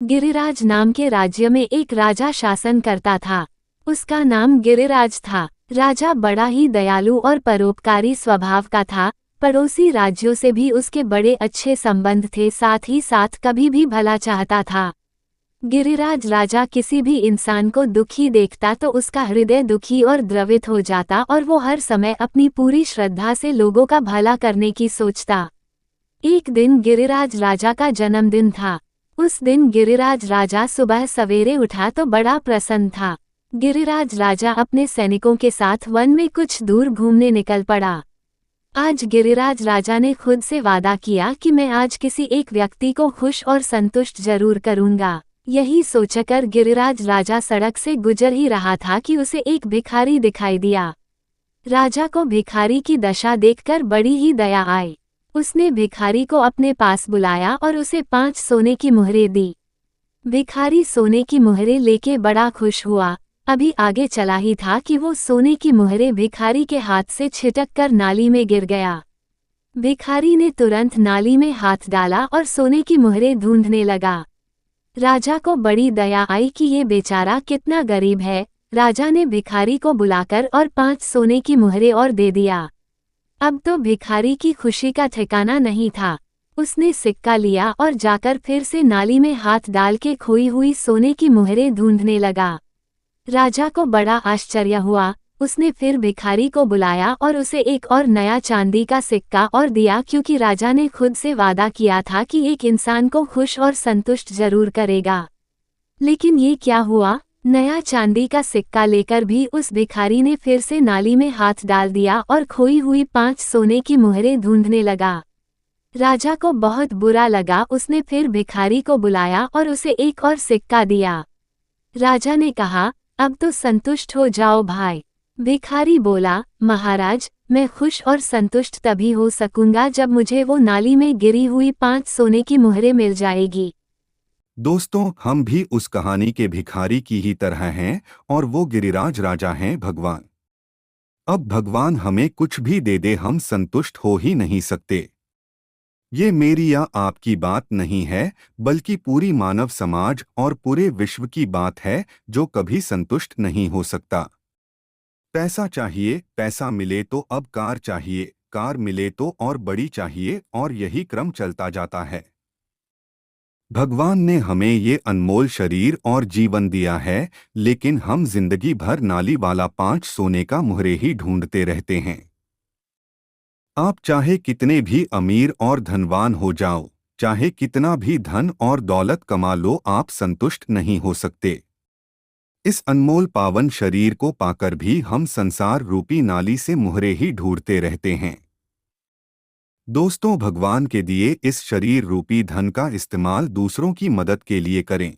गिरिराज नाम के राज्य में एक राजा शासन करता था। उसका नाम गिरिराज था। राजा बड़ा ही दयालु और परोपकारी स्वभाव का था। पड़ोसी राज्यों से भी उसके बड़े अच्छे संबंध थे, साथ ही साथ कभी भी भला चाहता था। गिरिराज राजा किसी भी इंसान को दुखी देखता तो उसका हृदय दुखी और द्रवित हो जाता और वो हर समय अपनी पूरी श्रद्धा से लोगों का भला करने की सोचता। एक दिन गिरिराज राजा का जन्मदिन था। उस दिन गिरिराज राजा सुबह सवेरे उठा तो बड़ा प्रसन्न था। गिरिराज राजा अपने सैनिकों के साथ वन में कुछ दूर घूमने निकल पड़ा। आज गिरिराज राजा ने खुद से वादा किया कि मैं आज किसी एक व्यक्ति को खुश और संतुष्ट जरूर करूंगा। यही सोचकर गिरिराज राजा सड़क से गुजर ही रहा था कि उसे एक भिखारी दिखाई दिया। राजा को भिखारी की दशा देखकर बड़ी ही दया आई। उसने भिखारी को अपने पास बुलाया और उसे 5 सोने की मुहरें दी। भिखारी सोने की मुहरें लेके बड़ा खुश हुआ। अभी आगे चला ही था कि वो सोने की मुहरें भिखारी के हाथ से छिटक कर नाली में गिर गया। भिखारी ने तुरंत नाली में हाथ डाला और सोने की मुहरें ढूंढने लगा। राजा को बड़ी दया आई कि ये बेचारा कितना गरीब है। राजा ने भिखारी को बुलाकर और 5 सोने की मुहरें और दे दिया। अब तो भिखारी की खुशी का ठिकाना नहीं था। उसने सिक्का लिया और जाकर फिर से नाली में हाथ डाल के खोई हुई सोने की मुहरें ढूंढने लगा। राजा को बड़ा आश्चर्य हुआ। उसने फिर भिखारी को बुलाया और उसे एक और नया चांदी का सिक्का और दिया, क्योंकि राजा ने खुद से वादा किया था कि एक इंसान को खुश और संतुष्ट जरूर करेगा। लेकिन ये क्या हुआ? नया चांदी का सिक्का लेकर भी उस भिखारी ने फिर से नाली में हाथ डाल दिया और खोई हुई 5 सोने की मुहरें ढूंढने लगा। राजा को बहुत बुरा लगा। उसने फिर भिखारी को बुलाया और उसे एक और सिक्का दिया। राजा ने कहा, अब तो संतुष्ट हो जाओ भाई। भिखारी बोला, महाराज, मैं खुश और संतुष्ट तभी हो सकूंगा जब मुझे वो नाली में गिरी हुई 5 सोने की मुहरें मिल जाएगी। दोस्तों, हम भी उस कहानी के भिखारी की ही तरह हैं और वो गिरिराज राजा हैं भगवान। अब भगवान हमें कुछ भी दे दे, हम संतुष्ट हो ही नहीं सकते। ये मेरी या आपकी बात नहीं है, बल्कि पूरी मानव समाज और पूरे विश्व की बात है जो कभी संतुष्ट नहीं हो सकता। पैसा चाहिए, पैसा मिले तो अब कार चाहिए, कार मिले तो और बड़ी चाहिए, और यही क्रम चलता जाता है। भगवान ने हमें ये अनमोल शरीर और जीवन दिया है, लेकिन हम जिंदगी भर नाली वाला 5 सोने का मुहरे ही ढूंढते रहते हैं। आप चाहे कितने भी अमीर और धनवान हो जाओ, चाहे कितना भी धन और दौलत कमा लो, आप संतुष्ट नहीं हो सकते। इस अनमोल पावन शरीर को पाकर भी हम संसार रूपी नाली से मुहरे ही ढूंढते रहते हैं। दोस्तों, भगवान के दिए इस शरीर रूपी धन का इस्तेमाल दूसरों की मदद के लिए करें।